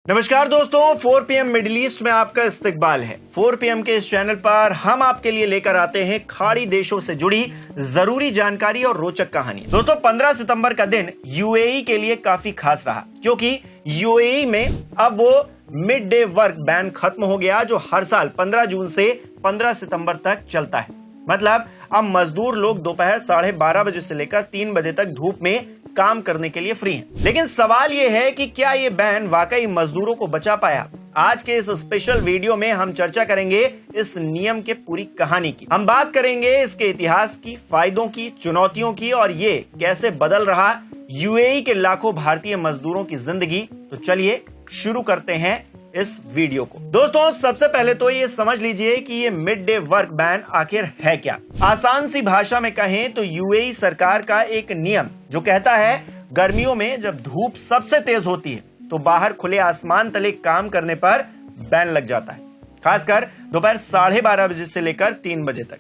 नमस्कार दोस्तों, 4 PM middle east में आपका इस्तकबाल है। 4 PM के इस चैनल पर हम आपके लिए लेकर आते हैं खाड़ी देशों से जुड़ी जरूरी जानकारी और रोचक कहानी। दोस्तों, 15 सितंबर का दिन यूएई के लिए काफी खास रहा, क्योंकि यूएई में अब वो मिड डे वर्क बैन खत्म हो गया, जो हर साल 15 जून से 15 सितंबर तक चलता है। मतलब अब मजदूर लोग दोपहर 12:30 बजे से लेकर 3 बजे तक धूप में काम करने के लिए फ्री हैं। लेकिन सवाल यह है कि क्या ये बैन वाकई मजदूरों को बचा पाया? आज के इस स्पेशल वीडियो में हम चर्चा करेंगे इस नियम के पूरी कहानी की। हम बात करेंगे इसके इतिहास की, फायदों की, चुनौतियों की और ये कैसे बदल रहा यूएई के लाखों भारतीय मजदूरों की जिंदगी। तो चलिए शुरू करते हैं इस वीडियो को। दोस्तों, सबसे पहले तो ये समझ लीजिए कि ये मिड डे वर्क बैन आखिर है क्या। आसान सी भाषा में कहें तो यूएई सरकार का एक नियम जो कहता है गर्मियों में जब धूप सबसे तेज होती है तो बाहर खुले आसमान तले काम करने पर बैन लग जाता है, खासकर दोपहर 12:30 बजे से लेकर 3 बजे तक।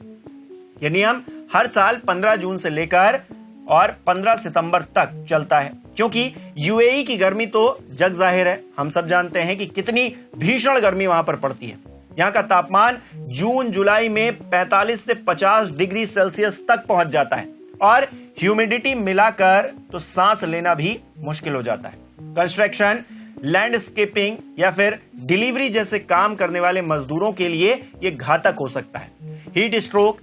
यह नियम हर साल 15 जून से लेकर और 15 सितंबर तक चलता है, क्योंकि यूएई की गर्मी तो जग जाहिर है। हम सब जानते हैं कि कितनी भीषण गर्मी वहां पर पड़ती है। यहाँ का तापमान जून जुलाई में 45 से 50 डिग्री सेल्सियस तक पहुंच जाता है और ह्यूमिडिटी मिलाकर तो सांस लेना भी मुश्किल हो जाता है। कंस्ट्रक्शन, लैंडस्केपिंग या फिर डिलीवरी जैसे काम करने वाले मजदूरों के लिए यह घातक हो सकता है। हीट स्ट्रोक,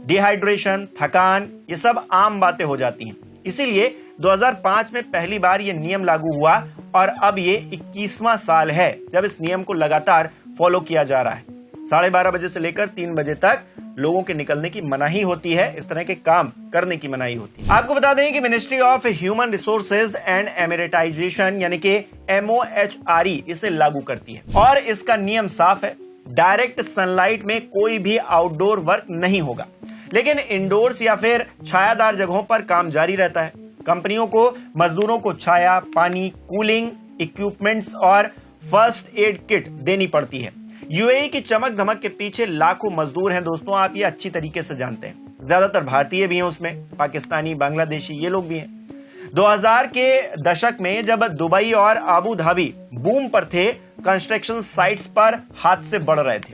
डिहाइड्रेशन, थकान, ये सब आम बातें हो जाती हैं। इसीलिए 2005 में पहली बार ये नियम लागू हुआ और अब ये 21वां साल है जब इस नियम को लगातार फॉलो किया जा रहा है। 12:30 बजे से लेकर 3 बजे तक लोगों के निकलने की मनाही होती है, इस तरह के काम करने की मनाही होती है। आपको बता दें कि ministry of human resources and emiratisation यानी कि MOHRE इसे लागू करती है और इसका नियम साफ है। डायरेक्ट सनलाइट में कोई भी आउटडोर वर्क नहीं होगा, लेकिन इंडोर्स या फिर छायादार जगहों पर काम जारी रहता है। कंपनियों को मजदूरों को छाया, पानी, कूलिंग इक्विपमेंट्स और फर्स्ट एड किट देनी पड़ती है। यूएई की चमक धमक के पीछे लाखों मजदूर हैं दोस्तों, आप ये अच्छी तरीके से जानते हैं। ज्यादातर भारतीय भी हैं उसमें, पाकिस्तानी, बांग्लादेशी, ये लोग भी हैं। 2000 के दशक में जब दुबई और आबू धाबी बूम पर थे, कंस्ट्रक्शन साइट्स पर हादसे बढ़ रहे थे।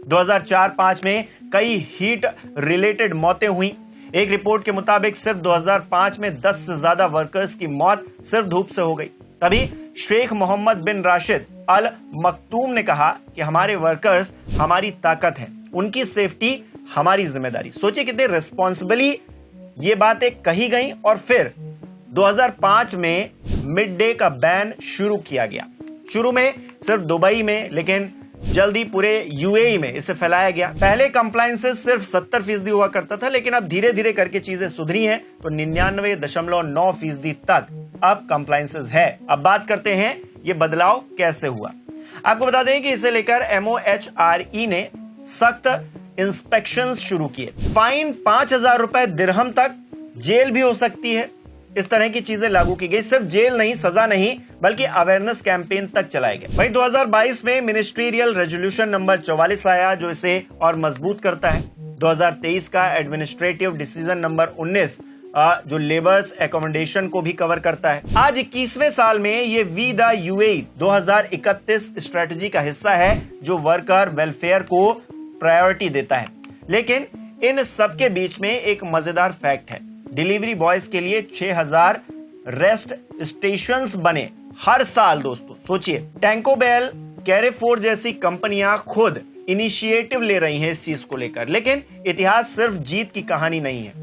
2004-5 में कई हीट रिलेटेड मौतें हुई। एक रिपोर्ट के मुताबिक सिर्फ 2005 में 10 से ज्यादा वर्कर्स की मौत सिर्फ धूप से हो गई। तभी शेख मोहम्मद बिन राशिद अल मक्तूम ने कहा कि हमारे वर्कर्स हमारी ताकत हैं, उनकी सेफ्टी हमारी जिम्मेदारी। सोचिए कितने रिस्पॉन्सिबली ये बातें कही गई और फिर 2005 में मिड डे का बैन शुरू किया गया। शुरू में सिर्फ दुबई में, लेकिन जल्दी पूरे यूएई में इसे फैलाया गया। पहले कंप्लायंसेस सिर्फ 70% हुआ करता था, लेकिन अब धीरे धीरे करके चीजें सुधरी हैं तो 99.9% तक अब कंप्लायंसेस है। अब बात करते हैं ये बदलाव कैसे हुआ। आपको बता दें कि इसे लेकर MOHRE ने सख्त इंस्पेक्शंस शुरू किए। फाइन 5,000 रुपए दिरहम तक, जेल भी हो सकती है। इस तरह की चीजें लागू की गई। सिर्फ जेल नहीं, सजा नहीं, बल्कि अवेयरनेस कैंपेन तक चलाए गए। वहीं 2022 में मिनिस्ट्रियल रेजोल्यूशन नंबर 44 आया, जो इसे और मजबूत करता है। 2023 का एडमिनिस्ट्रेटिव डिसीजन नंबर 19 जो लेबर्स एकोमोडेशन को भी कवर करता है। आज 21वें साल में ये वी द यूएई 2031 स्ट्रेटजी का हिस्सा है, जो वर्कर वेलफेयर को प्रायोरिटी देता है। लेकिन इन सबके बीच में एक मजेदार फैक्ट है। डिलीवरी बॉयज के लिए 6000 रेस्ट स्टेशंस बने हर साल। दोस्तों सोचिए, टैंको बेल, कैरेफोर जैसी कंपनियां खुद इनिशिएटिव ले रही हैं इस चीज को लेकर। लेकिन इतिहास सिर्फ जीत की कहानी नहीं है।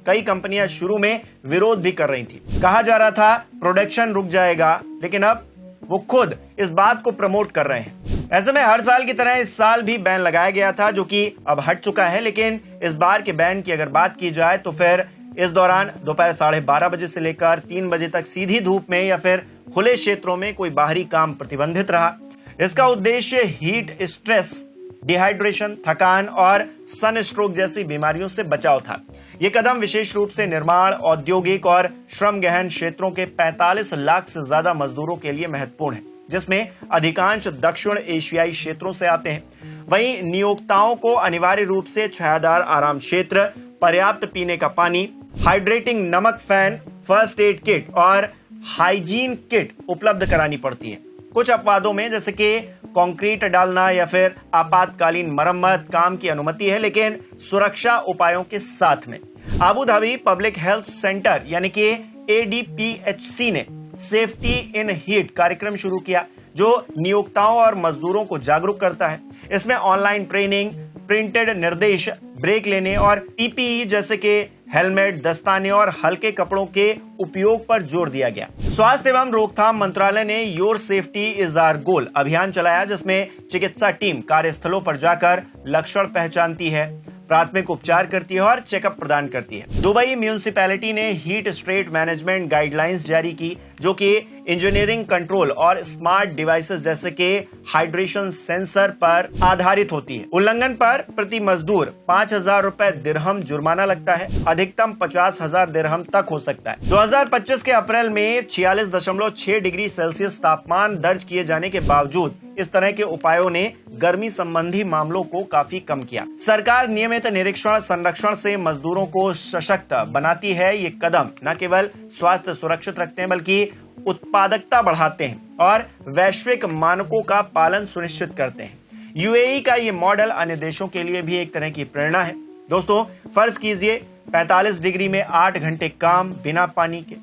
कई कंपनियां शुरू में विरोध भी कर रही थी। कहा जा रहा था प्रोडक्शन रुक जाएगा, लेकिन अब वो खुद इस बात को प्रमोट कर रहे हैं। ऐसे में हर साल की तरह इस साल भी बैन लगाया गया था, जो कि अब हट चुका है। लेकिन इस बार के बैन की अगर बात की जाए तो फिर इस दौरान दोपहर 12:30 बजे से लेकर 3 बजे तक सीधी धूप में या फिर खुले क्षेत्रों में कोई बाहरी काम प्रतिबंधित रहा। इसका उद्देश्य हीट स्ट्रेस, डिहाइड्रेशन, थकान और सन स्ट्रोक जैसी बीमारियों से बचाव था। यह कदम विशेष रूप से निर्माण, औद्योगिक और श्रम गहन क्षेत्रों के 45 लाख से ज्यादा मजदूरों के लिए महत्वपूर्ण है, जिसमें अधिकांश दक्षिण एशियाई क्षेत्रों से आते हैं। वहीं नियोक्ताओं को अनिवार्य रूप से छायादार आराम क्षेत्र, पर्याप्त पीने का पानी, हाइड्रेटिंग नमक फैन, फर्स्ट एड किट और हाइजीन किट उपलब्ध करानी पड़ती है। कुछ अपवादों में जैसे कि कंक्रीट डालना या फिर आपातकालीन मरम्मत काम की अनुमति है, लेकिन सुरक्षा उपायों के साथ में। Abu Dhabi public health centre यानी कि ADPHC ने सेफ्टी इन हीट कार्यक्रम शुरू किया, जो नियोक्ताओं और मजदूरों को जागरूक करता है। इसमें ऑनलाइन ट्रेनिंग, प्रिंटेड निर्देश, ब्रेक लेने और PPE जैसे कि हेलमेट, दस्ताने और हल्के कपड़ों के उपयोग पर जोर दिया गया। स्वास्थ्य एवं रोकथाम मंत्रालय ने your safety is our goal अभियान चलाया, जिसमें चिकित्सा टीम कार्यस्थलों पर जाकर लक्षण पहचानती है, प्राथमिक उपचार करती है और चेकअप प्रदान करती है। दुबई म्यूनिसिपैलिटी ने हीट स्ट्रेट मैनेजमेंट गाइडलाइंस जारी की, जो कि इंजीनियरिंग कंट्रोल और स्मार्ट डिवाइसेस जैसे कि हाइड्रेशन सेंसर पर आधारित होती है। उल्लंघन पर प्रति मजदूर 5,000 रुपए दिरहम जुर्माना लगता है, अधिकतम 50,000 दिरहम तक हो सकता है। 2025 के अप्रैल में 46.6 डिग्री सेल्सियस तापमान दर्ज किए जाने के बावजूद इस तरह के उपायों ने गर्मी संबंधी मामलों को काफी कम किया। सरकार नियमित निरीक्षण संरक्षण से मजदूरों को सशक्त बनाती है। ये कदम न केवल स्वास्थ्य सुरक्षित रखते हैं बल्कि उत्पादकता बढ़ाते हैं और वैश्विक मानकों का पालन सुनिश्चित करते हैं। UAE का ये मॉडल अन्य देशों के लिए भी एक तरह की प्रेरणा है। दोस्तों, फर्ज कीजिए 45 डिग्री में 8 घंटे काम बिना पानी के,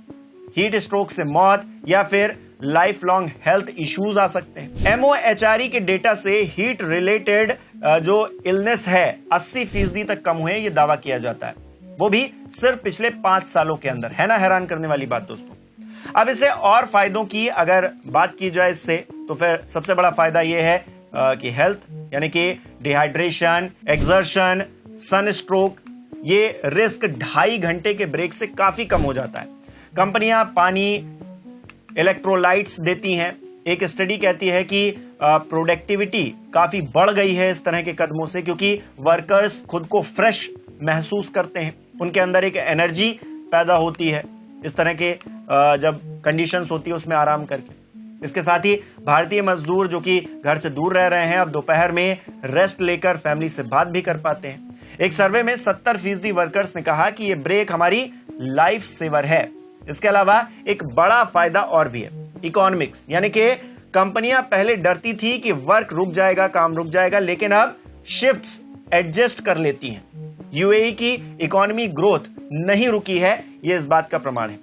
हीट स्ट्रोक से मौत या फिर लाइफ लॉन्ग हेल्थ इश्यूज आ सकते हैं। MOHRE के डेटा से हीट रिलेटेड जो इलनेस है 80% तक कम हुए, ये दावा किया जाता है, वो भी सिर्फ पिछले 5 सालों के अंदर। है ना हैरान करने वाली बात दोस्तों। अब इसे और फायदों की अगर बात की जाए इससे, तो फिर सबसे बड़ा फायदा यह है कि हेल्थ यानी कि डिहाइड्रेशन, एक्सर्शन, सन स्ट्रोक, ये रिस्क 2.5 घंटे के ब्रेक से काफी कम हो जाता है। कंपनियां पानी, इलेक्ट्रोलाइट्स देती हैं। एक स्टडी कहती है कि प्रोडक्टिविटी काफी बढ़ गई है इस तरह के कदमों से, क्योंकि वर्कर्स खुद को फ्रेश महसूस करते हैं, उनके अंदर एक एनर्जी पैदा होती है इस तरह के जब कंडीशंस होती है उसमें आराम करके। इसके साथ ही भारतीय मजदूर जो कि घर से दूर रह रहे हैं, अब दोपहर में रेस्ट लेकर फैमिली से बात भी कर पाते हैं। एक सर्वे में 70% वर्कर्स ने कहा कि ये ब्रेक हमारी लाइफ सेवर है। इसके अलावा एक बड़ा फायदा और भी है, इकोनॉमिक्स, यानी कि कंपनियां पहले डरती थी कि वर्क रुक जाएगा, काम रुक जाएगा, लेकिन अब शिफ्ट्स एडजस्ट कर लेती हैं। UAE की इकोनॉमी ग्रोथ नहीं रुकी है, यह इस बात का प्रमाण है।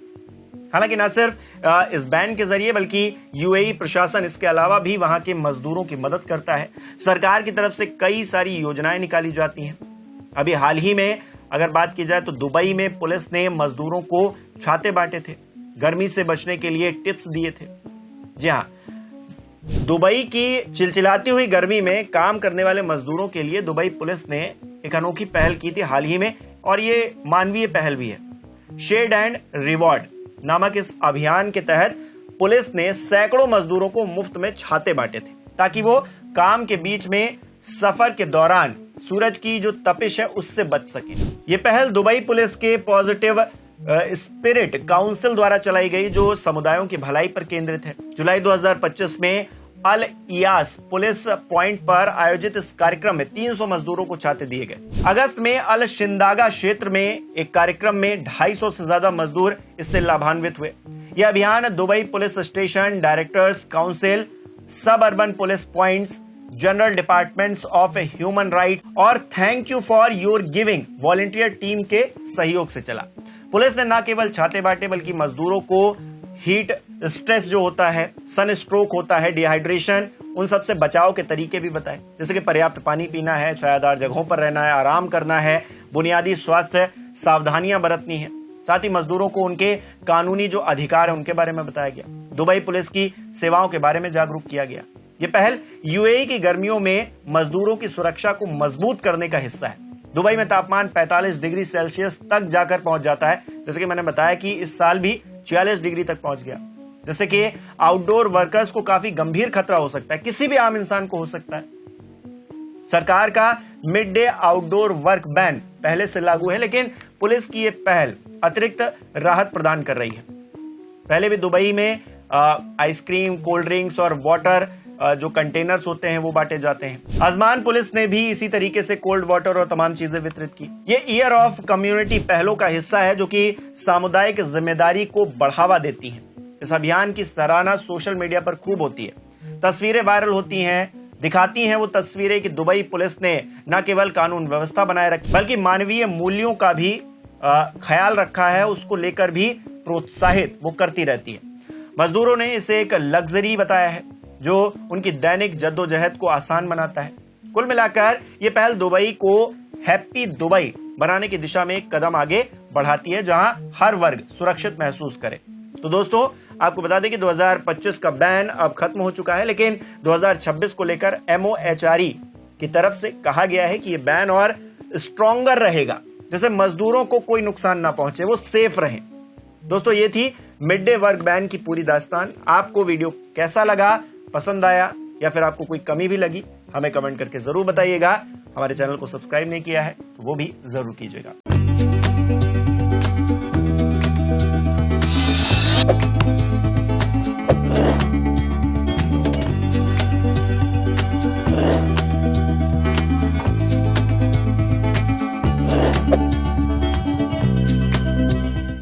हालांकि न सिर्फ इस बैन के जरिए बल्कि UAE प्रशासन इसके अलावा भी वहां के मजदूरों की मदद करता है। सरकार की तरफ से कई सारी योजनाएं निकाली जाती हैं। अभी हाल ही में अगर बात की जाए तो दुबई में पुलिस ने मजदूरों को छाते बांटे थे, गर्मी से बचने के लिए टिप्स दिए थे। जी हाँ, दुबई की चिलचिलाती हुई गर्मी में काम करने वाले मजदूरों के लिए दुबई पुलिस ने एक अनोखी पहल की थी हाल ही में, और ये मानवीय पहल भी है। शेड एंड रिवॉर्ड नामक इस अभियान के तहत पुलिस ने सैकड़ों मजदूरों को मुफ्त में छाते बांटे थे, ताकि वो काम के बीच में सफर के दौरान सूरज की जो तपिश है उससे बच सके। ये पहल दुबई पुलिस के पॉजिटिव स्पिरिट काउंसिल द्वारा चलाई गई, जो समुदायों की भलाई पर केंद्रित है। जुलाई 2025 में अल इयास पुलिस पॉइंट पर आयोजित इस कार्यक्रम में 300 मजदूरों को छाते दिए गए। अगस्त में अल शिंदागा क्षेत्र में एक कार्यक्रम में 250 से ज्यादा मजदूर इससे लाभान्वित हुए। यह अभियान Dubai police station, directors council, suburban police points, general departments of human right और thank you for your giving volunteer team के सहयोग से चला। पुलिस ने न केवल छाते बांटे बल्कि मजदूरों को हीट स्ट्रेस जो होता है, सन स्ट्रोक होता है, डिहाइड्रेशन, उन सबसे बचाव के तरीके भी बताए, जैसे कि पर्याप्त पानी पीना है, छायादार जगहों पर रहना है, आराम करना है, बुनियादी स्वास्थ्य सावधानियां बरतनी है। साथ ही मजदूरों को उनके कानूनी जो अधिकार है उनके बारे में बताया गया। दुबई पुलिस की सेवाओं के बारे में जागरूक किया गया। ये पहल UAE की गर्मियों में मजदूरों की सुरक्षा को मजबूत करने का हिस्सा है। दुबई में तापमान 45 डिग्री सेल्सियस तक जाकर पहुंच जाता है, जैसे कि मैंने बताया कि इस साल भी 46 डिग्री तक पहुंच गया, जैसे कि आउटडोर वर्कर्स को काफी गंभीर खतरा हो सकता है, किसी भी आम इंसान को हो सकता है। सरकार का mid day outdoor work ban पहले से लागू है, लेकिन पुलिस की यह पहल अतिरिक्त राहत प्रदान कर रही है। पहले भी दुबई में आइसक्रीम, कोल्ड ड्रिंक्स और वाटर जो कंटेनर्स होते हैं वो बांटे जाते हैं। अजमान पुलिस ने भी इसी तरीके से कोल्ड वाटर और तमाम चीजें वितरित की। ये ईयर ऑफ कम्युनिटी पहलों का हिस्सा है, जो कि सामुदायिक जिम्मेदारी को बढ़ावा देती हैं। इस अभियान की सराहना सोशल मीडिया पर खूब होती है। तस्वीरें वायरल होती हैं, दिखाती हैं वो तस्वीरें कि दुबई पुलिस ने न केवल कानून व्यवस्था बनाए रखी बल्कि मानवीय मूल्यों का भी ख्याल रखा है, उसको लेकर भी प्रोत्साहित वो करती रहती है। मजदूरों ने इसे एक लग्जरी बताया है जो उनकी दैनिक जद्दोजहद को आसान बनाता है। कुल मिलाकर ये पहल दुबई को हैप्पी दुबई बनाने की दिशा में एक कदम आगे बढ़ाती है, जहां हर वर्ग सुरक्षित महसूस करे। तो दोस्तों, आपको बता दें कि 2025 का बैन अब खत्म हो चुका है, लेकिन 2026 को लेकर MOHRE की तरफ से कहा गया है कि यह बैन और स्ट्रॉन्गर रहेगा, जैसे मजदूरों को कोई नुकसान ना पहुंचे, वो सेफ रहें। दोस्तों, ये थी मिड डे वर्क बैन की पूरी दास्तान। आपको वीडियो कैसा लगा, पसंद आया या फिर आपको कोई कमी भी लगी, हमें कमेंट करके जरूर बताइएगा। हमारे चैनल को सब्सक्राइब नहीं किया है तो वो भी जरूर कीजिएगा।